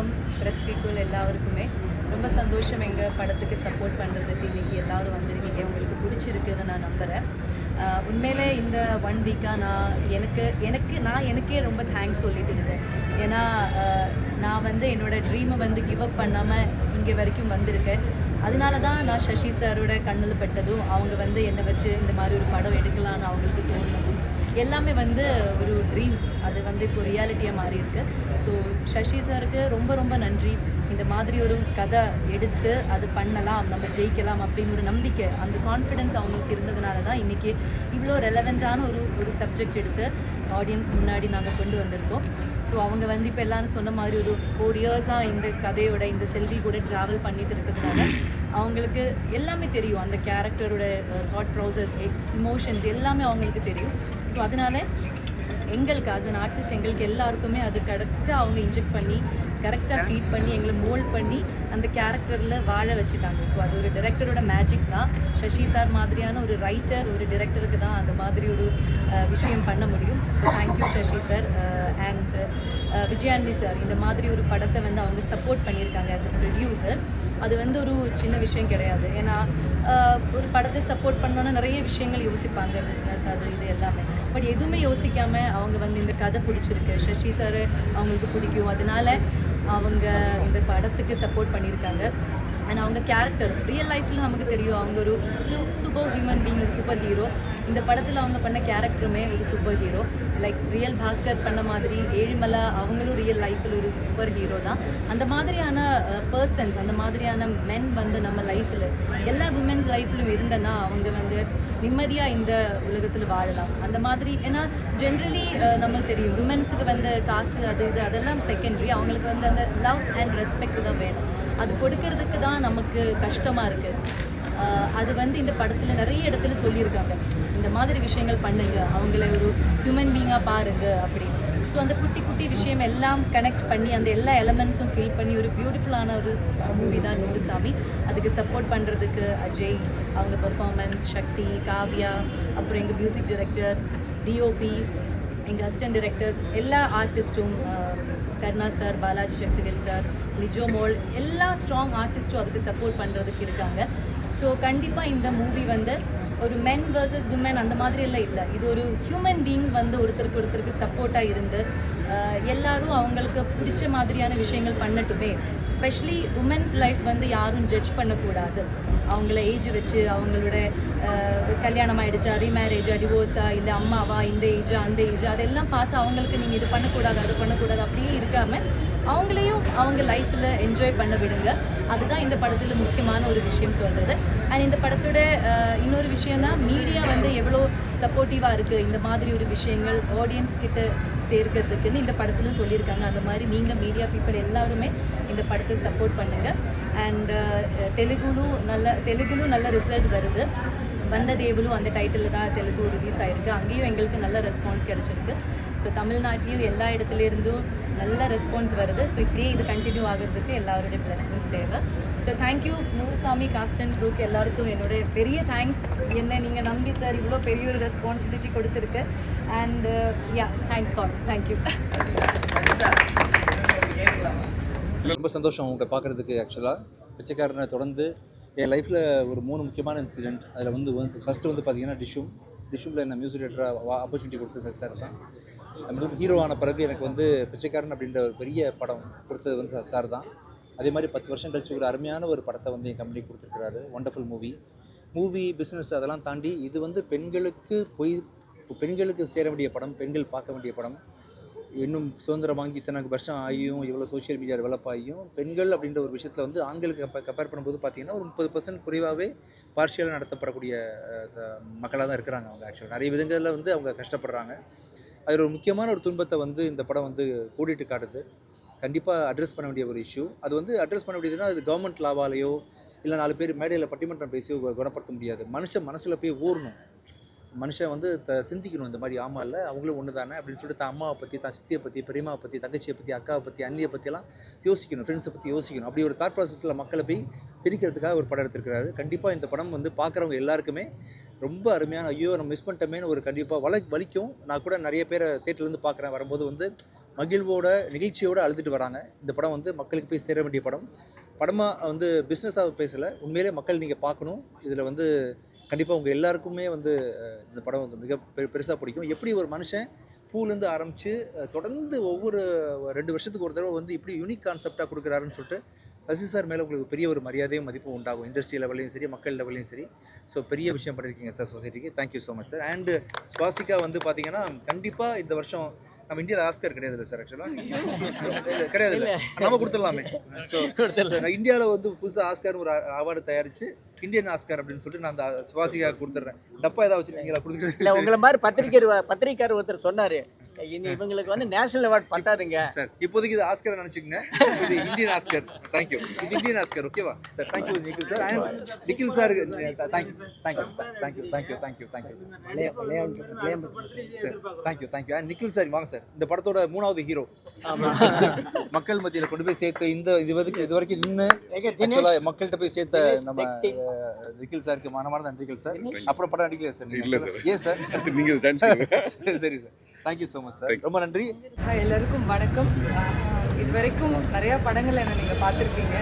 வணக்கம் press people எல்லாருக்குமே. ரொம்ப சந்தோஷம் எங்கள் படத்துக்கு சப்போர்ட் பண்ணுறதுக்கு இன்றைக்கி எல்லோரும் வந்திருக்கீங்க. உங்களுக்கு பிடிச்சிருக்குன்னு நான் நம்புகிறேன். உண்மையிலே இந்த 1 வீக்காக நான் எனக்கே ரொம்ப தேங்க்ஸ் சொல்லிட்டு இருக்கேன். ஏன்னா நான் என்னோடய ட்ரீமை கிவ் அப் பண்ணாமல் இங்கே வரைக்கும் வந்திருக்கேன். அதனால தான் நான் சசி சாரோட கண்ணில் பட்டதும் அவங்க என்னை வச்சு இந்த மாதிரி ஒரு படம் எடுக்கலான்னு அவங்களுக்கு தோணுனதும் எல்லாமே ஒரு ட்ரீம் அது இப்போ ரியாலிட்டியாக மாறி இருக்கு. ஸோ சசி சாருக்கு ரொம்ப ரொம்ப நன்றி. இந்த மாதிரி ஒரு கதை எடுத்து அது பண்ணலாம், நம்ம ஜெயிக்கலாம் அப்படின்னு ஒரு நம்பிக்கை, அந்த கான்ஃபிடென்ஸ் அவங்களுக்கு இருந்ததுனால தான் இன்றைக்கி இவ்வளோ ரெலவெண்ட்டான ஒரு சப்ஜெக்ட் எடுத்து ஆடியன்ஸ் முன்னாடி நாங்கள் கொண்டு வந்திருக்கோம். ஸோ அவங்க இப்போ எல்லாரும் சொன்ன மாதிரி ஒரு 4 இயர்ஸாக இந்த கதையோட இந்த செல்வி கூட ட்ராவல் பண்ணிட்டு இருக்கிறதுனால அவங்களுக்கு எல்லாமே தெரியும். அந்த கேரக்டரோட தாட் ப்ராசஸ், இமோஷன்ஸ் எல்லாமே அவங்களுக்கு தெரியும். ஸோ அதனால எங்களுக்கு ஆஸ் அன் ஆர்டிஸ்ட் எங்களுக்கு எல்லாருக்குமே அது கரெக்டாக அவங்க இன்ஜெக்ட் பண்ணி கரெக்டாக ஃபீட் பண்ணி எங்களை மோல்ட் பண்ணி அந்த கேரக்டரில் வாழ வச்சுட்டாங்க. ஸோ அது ஒரு டைரக்டரோட மேஜிக் தான். சசி சார் மாதிரியான ஒரு ரைட்டர், ஒரு டைரக்டருக்கு தான் அந்த மாதிரி ஒரு விஷயம் பண்ண முடியும். So thank you Sasi sir. And Vijayandi sir இந்த மாதிரி ஒரு படத்தை அவங்க சப்போர்ட் பண்ணியிருக்காங்க ஆஸ் அ ப்ரொடியூசர். அது ஒரு சின்ன விஷயம் கிடையாது. ஏன்னா ஒரு படத்தை சப்போர்ட் பண்ணோன்னா நிறைய விஷயங்கள் யோசிப்பாங்க, பிஸ்னஸ் அது இது எல்லாமே. பட் எதுவுமே யோசிக்காமல் அவங்க இந்த கதை பிடிச்சிருக்கு, சசி சார் அவங்களுக்கு பிடிக்கும், அதனால அவங்க இந்த படத்துக்கு சப்போர்ட் பண்ணியிருக்காங்க. அண்ட் அவங்க கேரக்டர் ரியல் லைஃப்பில் நமக்கு தெரியும், அவங்க ஒரு சூப்பர் ஹியூமன் பீங், ஒரு சூப்பர் ஹீரோ. இந்த படத்தில் அவங்க பண்ண கேரக்டருமே ஒரு super hero. Like real Bhaskar பண்ண மாதிரி ஏழிமலா அவங்களும் ரியல் லைஃப்பில் ஒரு சூப்பர் ஹீரோ தான். அந்த மாதிரியான பர்சன்ஸ், அந்த மாதிரியான மென் நம்ம லைஃப்பில் எல்லா விமென்ஸ் லைஃப்லையும் இருந்தனா அவங்க நிம்மதியாக இந்த உலகத்தில் வாழலாம். அந்த மாதிரி ஏன்னா ஜென்ரலி நமக்கு தெரியும் விமென்ஸுக்கு காசு அது இது அதெல்லாம் செகண்டரி. அவங்களுக்கு அந்த லவ் அண்ட் ரெஸ்பெக்ட் தான் வேணும். அது கொடுக்கறதுக்கு தான் நமக்கு கஷ்டமாக இருக்குது. அது இந்த படத்தில் நிறைய இடத்துல சொல்லியிருக்காங்க, இந்த மாதிரி விஷயங்கள் பண்ணுங்க, அவங்கள ஒரு ஹியூமன் பீங்காக பாருங்க அப்படின்னு. ஸோ அந்த குட்டி குட்டி விஷயம் எல்லாம் கனெக்ட் பண்ணி அந்த எல்லா எலமெண்ட்ஸும் ஃபில் பண்ணி ஒரு பியூட்டிஃபுல்லான ஒரு மூவி தான் நூறுசாமி. அதுக்கு சப்போர்ட் பண்ணுறதுக்கு அஜய், அவங்க பெர்ஃபார்மன்ஸ், சக்தி, காவ்யா, அப்புறம் எங்கள் மியூசிக் டைரக்டர், டிஓபி, எங்கள் அசிஸ்டன்ட் டைரக்டர்ஸ், எல்லா ஆர்டிஸ்ட்டும், கர்ணா சார், பாலாஜி சக்திவேல் சார், லிஜோ மோல், எல்லா ஸ்ட்ராங் ஆர்டிஸ்ட்டும் அதுக்கு சப்போர்ட் பண்ணுறதுக்கு இருக்காங்க. ஸோ கண்டிப்பாக இந்த மூவி ஒரு மென் வர்சஸ் விமென் அந்த மாதிரி எல்லாம் இல்லை. இது ஒரு ஹியூமன் பீயிங்ஸ் ஒருத்தருக்கு சப்போர்ட்டாக இருந்து எல்லாரும் அவங்களுக்கு பிடிச்ச மாதிரியான விஷயங்கள் பண்ணட்டுமே. ஸ்பெஷலி உமன்ஸ் லைஃப் யாரும் ஜட்ஜ் பண்ணக்கூடாது. அவங்கள ஏஜ் வச்சு அவங்களோட கல்யாணம் ஆகிடுச்சா, ரீமேரேஜா, டிவோர்ஸா, இல்லை அம்மாவா, இந்த ஏஜா அந்த ஏஜா, அதெல்லாம் பார்த்து அவங்களுக்கு நீங்கள் இது பண்ணக்கூடாது அது பண்ணக்கூடாது அப்படியே இருக்காமல் அவங்களையும் அவங்க லைஃப்பில் என்ஜாய் பண்ண விடுங்க. அதுதான் இந்த படத்தில் முக்கியமான ஒரு விஷயம் சொல்கிறது. அண்ட் இந்த படத்தோட இன்னொரு விஷயம்னா மீடியா எவ்வளோ சப்போர்ட்டிவாக இருக்குது இந்த மாதிரி ஒரு விஷயங்கள் ஆடியன்ஸ் கிட்ட சேர்க்கிறதுக்குன்னு இந்த படத்திலும் சொல்லியிருக்காங்க. அந்த மாதிரி நீங்கள் மீடியா பீப்புள் எல்லாருமே இந்த படத்தை சப்போர்ட் பண்ணுங்கள். அண்ட் தெலுங்குலும் நல்ல ரிசல்ட் வருது. வந்த தேவலும் அந்த டைட்டிலில் தான் தெலுங்கு ரிலீஸ் ஆகிருக்கு. அங்கேயும் எங்களுக்கு நல்ல ரெஸ்பான்ஸ் கிடச்சிருக்கு. ஸோ தமிழ்நாட்டிலையும் எல்லா இடத்துலேருந்தும் நல்ல ரெஸ்பான்ஸ் வருது. ஸோ இப்படியே இது கண்டினியூ ஆகிறதுக்கு எல்லாருடைய பிளெஸிங்ஸ் தேவை. ஸோ தேங்க்யூ நூறுசாமி காஸ்ட் அண்ட் க்ரூக்கு எல்லாருக்கும் என்னுடைய பெரிய தேங்க்ஸ். என்ன நீங்கள் நம்பி சார் இவ்வளோ பெரிய ஒரு ரெஸ்பான்சிபிலிட்டி கொடுத்துருக்கு. And yeah thank God, thank you. ரொம்ப சந்தோஷம் உங்களை பார்க்குறதுக்கு. ஆக்சுவலாக பிச்சைக்காரனை தொடர்ந்து என் லைஃப்பில் ஒரு 3 முக்கியமான இன்சிடெண்ட். அதில் ஃபஸ்ட்டு பார்த்தீங்கன்னா டிஷ்யூமில் என்ன மியூசிக் டேரக்டராக ஆப்பர்ச்சுனிட்டி கொடுத்து சார் இருக்கேன். ஹீரோ ஆன பிறகு எனக்கு பிச்சைக்காரன் அப்படின்ற ஒரு பெரிய படம் கொடுத்தது சார் தான். அதே மாதிரி 10 வருஷம் கழிச்சு ஒரு அருமையான ஒரு படத்தை என் கம்பெனி கொடுத்துருக்கிறாரு. ஒண்டர்ஃபுல் மூவி பிஸ்னஸ் அதெல்லாம் தாண்டி இது பெண்களுக்கு சேர வேண்டிய படம், பெண்கள் பார்க்க வேண்டிய படம். இன்னும் சுதந்திரம் வாங்கி இத்தனை வருஷம் ஆகியும் இவ்வளோ சோஷியல் மீடியா டெவலப் ஆகியும் பெண்கள் அப்படின்ற ஒரு விஷயத்தில் ஆண்களுக்கு கம்பேர் பண்ணும்போது பார்த்திங்கன்னா ஒரு 30% குறைவாகவே பார்ஷியலாக நடத்தப்படக்கூடிய மக்களாக தான் இருக்கிறாங்க. அவங்க ஆக்சுவலாக நிறைய விதங்களில் அவங்க கஷ்டப்படுறாங்க. அதில் ஒரு முக்கியமான ஒரு துன்பத்தை இந்த படம் கூட்டிகிட்டு காட்டுது. கண்டிப்பாக அட்ரஸ் பண்ண வேண்டிய ஒரு இஷ்யூ. அது அட்ரஸ் பண்ண வேண்டியதுன்னா அது கவர்மெண்ட் லாவாலேயோ இல்லை 4 பேர் மேடையில் பட்டிமன்றம் பேசியோ குணப்படுத்த முடியாது. மனசில் போய் ஊறணும். மனுஷன் சிந்திக்கணும். இந்த மாதிரி ஆமாம் இல்லை அவங்களும் ஒன்று தானே அப்படின்னு சொல்லிட்டு தான் அம்மாவை பற்றி, தான் சித்தியை பற்றி, பெரியம்மாவை பற்றி, தங்கச்சியை பற்றி, அக்காவை பற்றி, அண்ணியை பற்றியெல்லாம் யோசிக்கணும். ஃப்ரெண்ட்ஸை பற்றி யோசிக்கணும். அப்படி ஒரு தாட் ப்ராசஸில் மக்களை போய் பிரிக்கிறதுக்காக ஒரு படம் எடுத்திருக்கிறாரு. கண்டிப்பாக இந்த படம் பார்க்குறவங்க எல்லாருக்குமே ரொம்ப அருமையான, ஐயோ நம்ம மிஸ் பண்ணிட்டோமேனு ஒரு கண்டிப்பாக வலிக்கும். நான் கூட நிறைய பேரை தேட்டர்லேருந்து பார்க்குறேன். வரும்போது மகிழ்வோட நிகழ்ச்சியோடு அழுதுட்டு வராங்க. இந்த படம் வந்து மக்களுக்கு போய் சேர வேண்டிய படம். படமாக வந்து பிஸ்னஸாக பேசலை, உண்மையிலே மக்கள் நீங்கள் பார்க்கணும். இதில் வந்து கண்டிப்பாக உங்கள் எல்லாருக்குமே வந்து இந்த படம் வந்து மிக பெருசாக பிடிக்கும். எப்படி ஒரு மனுஷன் பூலேருந்து ஆரம்பித்து தொடர்ந்து ஒவ்வொரு 2 வருஷத்துக்கு ஒரு தடவை வந்து இப்படி யூனிக் கான்செப்டாக கொடுக்குறாருன்னு சொல்லிட்டு சசி சார் மேலே உங்களுக்கு பெரிய ஒரு மரியாதையும் மதிப்பும் உண்டாகும். இண்டஸ்ட்ரி லெவல்லையும் சரி, மக்கள் லெவல்லையும் சரி. ஸோ பெரிய விஷயம் பண்ணியிருக்கீங்க சார் சொசைட்டிக்கு. Thank you so much sir. And Swasika வந்து பார்த்தீங்கன்னா கண்டிப்பாக இந்த வருஷம் நம்ம இந்தியாவில் ஆஸ்கர் கிடையாது இல்லை சார், ஆக்சுவலாக கிடையாது இல்லை, நம்ம கொடுத்துடலாமே. ஸோ இந்தியாவில் வந்து புதுசாக ஆஸ்கர் ஒரு அவார்டு தயாரித்து இந்தியன் ஆஸ்கர் அப்படின்னு சொல்லிட்டு நான் அந்த சுவாசிகா கொடுத்துட்றேன். டப்பா ஏதாவது வச்சுருக்கீங்களா? கொடுத்துருக்கேன் இல்லை. உங்களை மாதிரி பத்திரிக்கையாளர் ஒருத்தர் சொன்னார், இவங்களுக்கு வந்து நேஷனல் அவார்டு பத்தாதுங்க சார். இப்போதைக்கு இது ஆஸ்கர் நினச்சிக்கங்க, இது இந்தியன் ஆஸ்கர். தேங்க்யூ. இது இந்தியன் ஆஸ்கர், ஓகேவா sir? Thank you Nikhil sir. And Nikhil sir thank you thank you thank you thank you thank you thank you thank you thank you. And Nikhil sir வாங்க சார். இந்த படத்தோட 3வது ஹீரோ மக்கள் மத்தியில் கொண்டு போய் சேர்த்து இது வரைக்கும் நின்று ஆக்சுவலாக மக்கள்கிட்ட போய் சேர்த்த நம்ம நிக்கில் சாருக்கு மனமார்ந்த நன்றிகள் சார். அப்புறம் படம் நடிக்கல சார். ஏன் சார் நீங்கள் சரி sir. Thank you so much sir, ரொம்ப நன்றி. எல்லாருக்கும் வணக்கம். இது வரைக்கும் நிறையா படங்கள் என்ன நீங்கள் பார்த்துருப்பீங்க.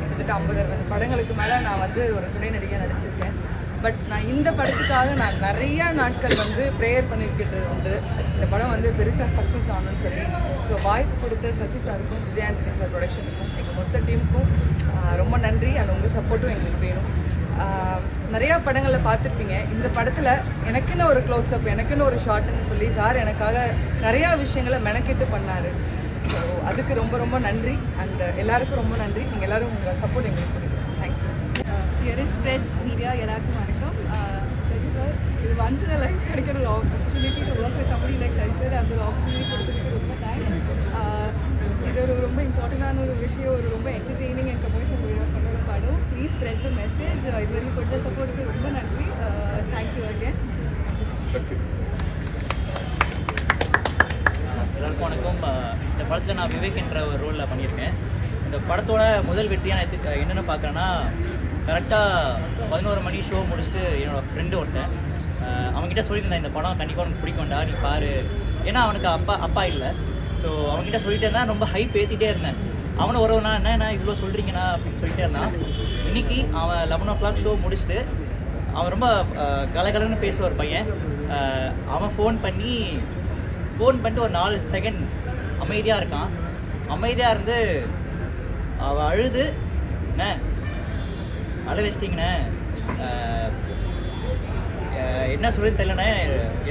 கிட்டத்தட்ட 50-60 படங்களுக்கு மேலே நான் வந்து ஒரு துணை நடிகையாக நடிச்சிருக்கேன். பட் நான் இந்த படத்துக்காக நான் நிறையா நாட்கள் வந்து ப்ரேயர் பண்ணியிருக்கிறது உண்டு. இந்த படம் வந்து பெருசாக சக்ஸஸ் ஆகணும்னு சொல்லி. ஸோ வாய்ப்பு கொடுத்த சசி சாருக்கும், விஜய் ஆண்டனி சார் ப்ரொடக்ஷனுக்கும், எங்கள் மொத்த டீமுக்கும் ரொம்ப நன்றி. அண்ட் உங்கள் சப்போர்ட்டும் எங்களுக்கு வேணும். நிறையா படங்களில் பார்த்துருப்பீங்க. இந்த படத்தில் எனக்குன்னு ஒரு க்ளோஸ்அப், எனக்குன்னு ஒரு ஷார்ட்னு சொல்லி சார் எனக்காக நிறையா விஷயங்களை மெனக்கெட்டு பண்ணார். ஸோ அதுக்கு ரொம்ப ரொம்ப நன்றி. அண்ட் எல்லாருக்கும் ரொம்ப நன்றி. நீங்கள் எல்லோரும் உங்கள் சப்போர்ட் எங்களுக்கு கொடுக்குறோம். தேங்க்யூ. ஹியரிஸ் ப்ரெஸ் மீடியா எல்லாருக்கும் வணக்கம். சசி சார், இது ஒன்ஸ் இன் லைஃப் கிடைக்கிற ஒரு opportunity to work with somebody like Sasi sir. அந்த ஒரு ஆப்பர்ச்சுனிட்டி கொடுத்ததுக்கு ரொம்ப தேங்க்ஸ். இது ஒரு ரொம்ப இம்பார்ட்டண்டான ஒரு விஷயம், ஒரு ரொம்ப என்டர்டெய்னிங் அண்ட் கமர்ஷியல் வீடியோ பண்ண ஒரு படம். Please spread the message. இது வரைக்கும் கொடுத்த சப்போர்ட்டுக்கு ரொம்ப நன்றி. Thank you again. எல்லாருக்கும் வணக்கம். இந்த படத்தில் நான் விவேக் என்ற ஒரு ரோலில் பண்ணியிருக்கேன். இந்த படத்தோட முதல் வெற்றியாக நான் என்னென்னு பார்க்குறேன்னா, கரெக்டாக 11 மணி ஷோ முடிச்சுட்டு என்னோடய ஃப்ரெண்டு ஒருத்தன் அவன்கிட்ட சொல்லியிருந்தேன், இந்த படம் கண்டிப்பாக உனக்கு பிடிக்கும்டா, நீ பாரு. ஏன்னா அவனுக்கு அப்பா இல்லை. ஸோ அவன்கிட்ட சொல்லிட்டே இருந்தான். ரொம்ப ஹைப் ஏற்றிட்டே இருந்தேன். அவனை ஒருவனா என்ன இவ்வளோ சொல்கிறீங்கண்ணா அப்படின்னு சொல்லிட்டே இருந்தான். இன்றைக்கி அவன் 11 o'clock ஷோ முடிச்சுட்டு அவன் ரொம்ப கலகலன்னு பேசுகிற ஒரு பையன். அவன் ஃபோன் பண்ணிட்டு ஒரு 4 செகண்ட் அமைதியாக இருக்கான். அமைதியாக இருந்து அவள் அழுது, அண்ணே அழ வச்சிட்டிங்கண்ணே, என்ன சொல்லுன்னு தெரியலண்ணே,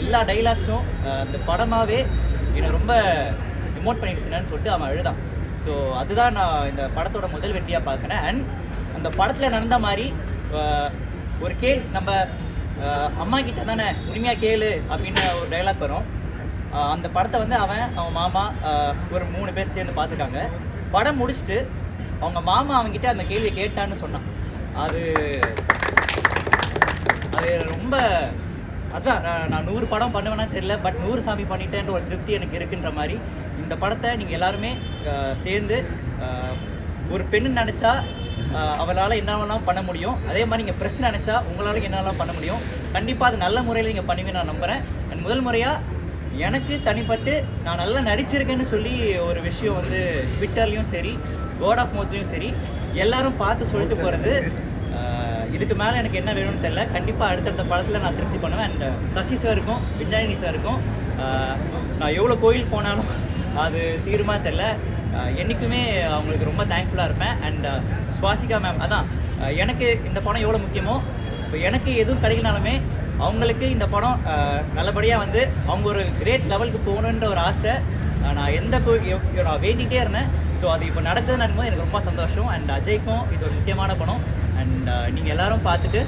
எல்லா டைலாக்ஸும் அந்த படமாகவே என்னை ரொம்ப ரிமோட் பண்ணிடுச்சுன்னு சொல்லிட்டு அவன் அழுதான். ஸோ அதுதான் நான் இந்த படத்தோட முதல் வெற்றியாக பார்க்குறேன். அண்ட் அந்த படத்தில் நடந்த மாதிரி ஒரு நம்ம அம்மா கிட்ட தானே உரிமையாக கேளு அப்படின்னு ஒரு டைலாக் வரும். அந்த படத்தை வந்து அவன் மாமா ஒரு 3 பேர் சேர்ந்து பார்த்துட்டாங்க. படம் முடிச்சுட்டு அவங்க மாமா அவங்ககிட்ட அந்த கேள்வியை கேட்டான்னு சொன்னான். அது ரொம்ப அதான் நான் 100 படம் பண்ணுவேன்னா தெரியல, பட் 100 சாமி பண்ணிட்டேன்ற ஒரு திருப்தி எனக்கு இருக்குன்ற மாதிரி இந்த படத்தை நீங்கள் எல்லாருமே சேர்ந்து ஒரு பெண்ணு நினச்சா அவளால் என்னெல்லாம் பண்ண முடியும், அதே மாதிரி நீங்கள் ப்ரெஸ் நினச்சா உங்களால் என்னெல்லாம் பண்ண முடியும். கண்டிப்பாக அது நல்ல முறையில் நீங்கள் பண்ணுவீங்க நான் நம்புகிறேன். அண்ட் முதல் முறையாக எனக்கு தனிப்பட்டு நான் நல்லா நடிச்சிருக்கேன்னு சொல்லி ஒரு விஷயம் வந்து ட்விட்டர்லேயும் சரி, வேர்ட் ஆஃப் மவுத்லேயும் சரி எல்லாரும் பார்த்து சொல்லிட்டு போகிறது. இதுக்கு மேலே எனக்கு என்ன வேணும்னு தெரியல. கண்டிப்பாக அடுத்தடுத்த படத்தில் நான் திருப்தி பண்ணுவேன். அண்ட் சசி சாருக்கும் விஞ்ஞானி சாருக்கும் நான் எவ்வளோ கோயில் போனாலும் அது தீருமா தெரில, என்றைக்குமே அவங்களுக்கு ரொம்ப தேங்க்ஃபுல்லாக இருப்பேன். அண்ட் ஸ்வாசிகா மேம், அதான் எனக்கு இந்த படம் எவ்வளோ முக்கியமோ, இப்போ எனக்கு எதுவும் கிடைக்கனாலுமே அவங்களுக்கு இந்த படம் நல்லபடியாக வந்து அவங்க ஒரு கிரேட் லெவலுக்கு போகணுன்ற ஒரு ஆசை நான் நான் வேண்டிகிட்டே இருந்தேன். ஸோ அது இப்போ நடக்குதுன்னு நினைக்கும்போது எனக்கு ரொம்ப சந்தோஷம். அண்ட் அஜய்க்கும் இது ஒரு முக்கியமான படம். அண்ட் நீங்கள் எல்லோரும் பார்த்துட்டு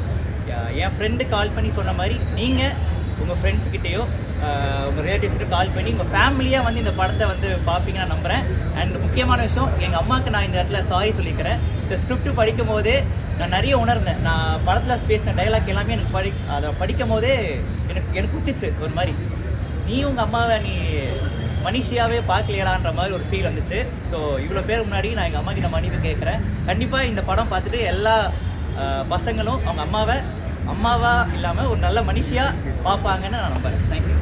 என் ஃப்ரெண்டு கால் பண்ணி சொன்ன மாதிரி நீங்கள் உங்கள் ஃப்ரெண்ட்ஸ்கிட்டேயோ உங்கள் ரிலேட்டிவ்ஸ்கிட்ட கால் பண்ணி உங்கள் ஃபேமிலியாக வந்து இந்த படத்தை வந்து பார்ப்பீங்க நான் நம்புகிறேன். அண்ட் முக்கியமான விஷயம், எங்கள் அம்மாவுக்கு நான் இந்த இடத்துல சாரி சொல்லிக்கிறேன். இந்த ஸ்கிரிப்ட் படிக்கும் போதே நான் நிறைய உணர்ந்தேன். நான் படத்தில் பேசின டைலாக் எல்லாமே எனக்கு அதை படிக்கும் போதே எனக்கு குத்திச்சு ஒரு மாதிரி. நீ உங்கள் அம்மாவை நீ மனுஷியாவே பார்க்கலையடான்ற மாதிரி ஒரு ஃபீல் வந்துச்சு. ஸோ இவ்வளோ பேர் முன்னாடி நான் எங்கள் அம்மா கிட்ட மன்னிப்பு கேட்குறேன். கண்டிப்பாக இந்த படம் பார்த்துட்டு எல்லா பசங்களும் அவங்க அம்மாவா இல்லாமல் ஒரு நல்ல மனுஷியாக பார்ப்பாங்கன்னு நான் நம்புகிறேன். தேங்க்யூ.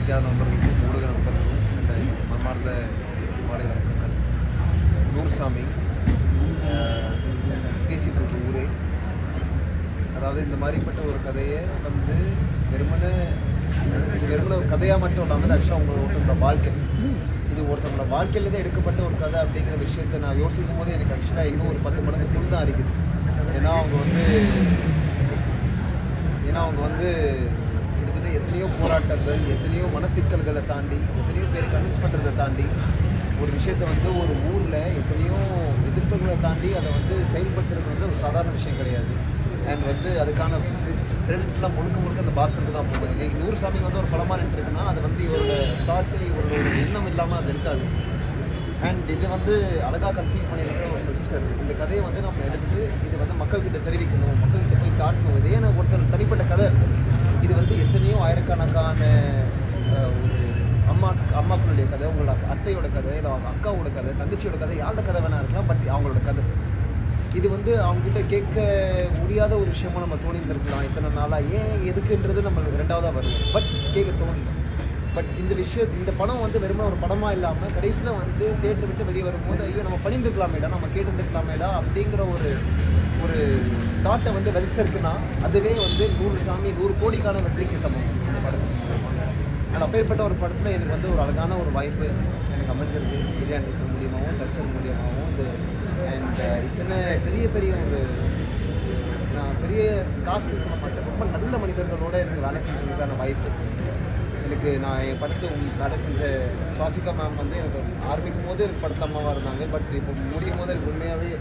பத்திரிகை நண்பர்களுக்கும் ஊடக நண்பர்களுக்கும் என்னுடைய மனமார்ந்த மாலை வணக்கங்கள். நூறுசாமி பேசிகிட்டு இருக்க ஊரே, அதாவது இந்த மாதிரிப்பட்ட ஒரு கதையை வந்து வெறுமனே ஒரு கதையாக மட்டும் இல்லாமல் ஆக்சுவலாக ஒருத்தவங்களோட வாழ்க்கை, இது ஒருத்தவங்களோட வாழ்க்கையிலேருந்து எடுக்கப்பட்ட ஒரு கதை அப்படிங்கிற விஷயத்தை நான் யோசிக்கும் போது எனக்கு ஆக்சுவலாக இன்னும் ஒரு 10 மடங்கு ஃபுல் தான் இருக்குது. ஏன்னா அவங்க வந்து கிட்டத்தட்ட எத்தனையோ போராட்டங்கள், எத்தனையோ மனசிக்கல்களை தாண்டி, எத்தனையோ பேரை கன்வின்ஸ் பண்ணுறதை தாண்டி ஒரு விஷயத்தை வந்து ஒரு ஊரில் எத்தனையோ எதிர்ப்புகளை தாண்டி அதை வந்து செயல்படுத்துறது வந்து ஒரு சாதாரண விஷயம் கிடையாது. அண்ட் வந்து அதுக்கான கிரெடிட்லாம் முழுக்க அந்த பாஸ்கருக்கு தான் போகுது. இன்னைக்கு நூறுசாமி வந்து ஒரு படமாக நின்றுருக்குன்னா அது வந்து இவரோட தாட்டு, இவரோட ஒரு எண்ணம் இல்லாமல் அது இருக்காது. அண்ட் இது வந்து அழகாக கன்சீவ் பண்ணியிருக்கிற ஒரு சிஸ்டர். இந்த கதையை வந்து நம்ம எடுத்து இது வந்து மக்கள்கிட்ட தெரிவிக்கணும், மக்கள்கிட்ட போய் காட்டணும். இதே ஒருத்தர் தனிப்பட்ட கதை. இது வந்து எத்தனையோ ஆயிரக்கணக்கான ஒரு அம்மாக்களுடைய கதை, உங்களோட அத்தையோட கதை, இல்லை அவங்க அக்காவோட கதை, தங்கச்சியோட கதை, யாரோட கதை வேணா இருக்கலாம். பட் அவங்களோட கதை இது வந்து அவங்ககிட்ட கேட்க முடியாத ஒரு விஷயமா நம்ம தோணியிருந்திருக்கலாம் இத்தனை நாளாக. ஏன் எதுக்குன்றது நம்ம ரெண்டாவதாக வருவோம், பட் கேட்க தோணல. பட் இந்த படம் வந்து வெறுமனே ஒரு படமாக இல்லாமல் கடைசியில் வந்து தேட்டர் விட்டு வெளியே வரும்போது ஐயோ நம்ம பண்ணியிருந்துருக்கலாமேடா, நம்ம கேட்டுருந்துருக்கலாமேடா அப்படிங்கிற ஒரு தாட்டை வந்து விதைச்சிருக்குன்னா அதுவே வந்து 100 சாமி 100 கோடிக்கான வெற்றிக்கு சமம் இந்த படத்துக்கு. அண்ட் அப்பேற்பட்ட ஒரு படத்தில் எனக்கு வந்து ஒரு அழகான ஒரு வாய்ப்பு எனக்கு அமைஞ்சிருக்கு. விஜய் ஆண்டர்சன் மூலியமாகவும், சஸ்தர் மூலியமாகவும் இது. அண்ட் இத்தனை பெரிய ஒரு நான் பெரிய காஸ்ட்னு சொல்ல மாட்டேன், ரொம்ப நல்ல மனிதர்களோடு எனக்கு வேலை செஞ்சதுக்கான வாய்ப்பு எனக்கு. நான் என் படத்தை வேலை செஞ்ச சுவாசிகா மேம் வந்து எனக்கு ஆரம்பிக்கும் போது எனக்கு படத்தில் அம்மாவாக இருந்தாங்க. பட் இப்போ முடியும் போது எனக்கு உண்மையாகவே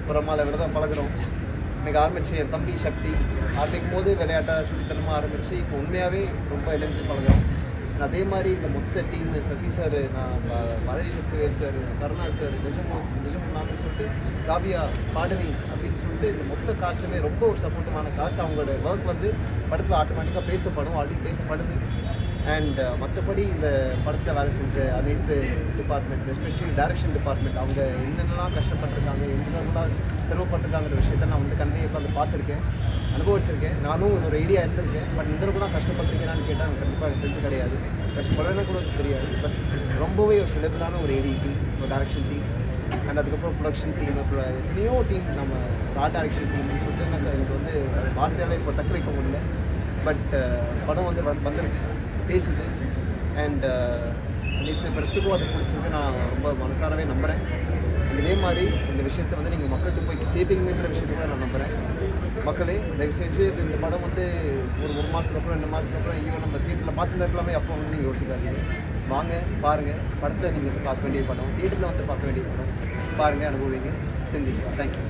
ஒரு அம்மாவில் விட தான் பழகிறோம். எனக்கு ஆரம்பித்து என் தம்பி சக்தி ஆரம்பிக்கும் போது விளையாட்டாக சுட்டித்தனமாக ஆரம்பித்து இப்போ உண்மையாகவே ரொம்ப இணைஞ்சு பழகிறோம். அதே மாதிரி இந்த மொத்த டீம், சசி சார், நான் மழை சக்திவேல் சார், கருணா சார், நிஜமுன்னு சொல்லிட்டு காவியா பாடவி அப்படின்னு சொல்லிட்டு இந்த மொத்த காஸ்ட்டுமே ரொம்ப ஒரு சப்போர்ட்டிவான காஸ்ட். அவங்களோட ஒர்க் வந்து படத்தில் ஆட்டோமேட்டிக்காக பேசப்படும், ஆல்ரெடி பேசப்படுது. அண்ட் மற்றபடி இந்த படத்தில் வேலை செஞ்ச அனைத்து டிபார்ட்மெண்ட், எஸ்பெஷலி டைரக்ஷன் டிபார்ட்மெண்ட், அவங்க என்னென்னலாம் கஷ்டப்பட்டிருக்காங்க, என்னென்னலாம் செலவுப்பட்டிருக்காங்கிற விஷயத்த நான் வந்து கண்ணே உட்காந்து பார்த்துருக்கேன், அனுபவிச்சிருக்கேன். நானும் ஒரு ஐடியா எடுத்திருக்கேன். பட் இந்த கூட கஷ்டப்பட்டிருக்கேன்னு கேட்டால் எனக்கு கண்டிப்பாக எனக்கு தெரிஞ்சு கிடையாது. கஷ்டப்படுறதுன்னு கூட தெரியாது. பட் ரொம்பவே ஒரு ஃபிளபிளான ஒரு ஏடி டீம், ஒரு டைரக்ஷன் டீம், அண்ட் அதுக்கப்புறம் ப்ரொடக்ஷன் டீம், அப்புறம் எத்தனையோ டீம், நம்ம ஆர்ட் டைரக்ஷன் டீம்னு சொல்லிட்டு எனக்கு வந்து வார்த்தையால் இப்போ தக்க வைக்க முடியல. பட் படம் வந்து வந்திருக்கு, பேசுது. அண்ட் அனைத்து ப்ரெஸ்ஸுக்கும் அது பிடிச்சிருக்கு. நான் ரொம்ப மனசாரவே நம்புகிறேன். இதே மாதிரி இந்த விஷயத்தை வந்து நீங்கள் மக்கள்கிட்ட போய் சேப்பிங்கன்ற விஷயத்தை கூட நான் நம்புகிறேன். மக்களே தயவு செஞ்சு இந்த படம் வந்து ஒரு மாதத்துக்கு அப்புறம் 2 மாதத்துக்கு அப்புறம் ஐயோ நம்ம தியேட்டரில் பார்த்துட்டு இருக்கலாமே அப்போ வந்து நீங்கள் யோசிக்காதீங்க. வாங்க பாருங்கள். படத்தில் நீங்கள் பார்க்க வேண்டிய படம், தியேட்டரில் வந்து பார்க்க வேண்டிய படம். பாருங்கள், அனுபவிங்க, சிந்திங்க. தேங்க்யூ.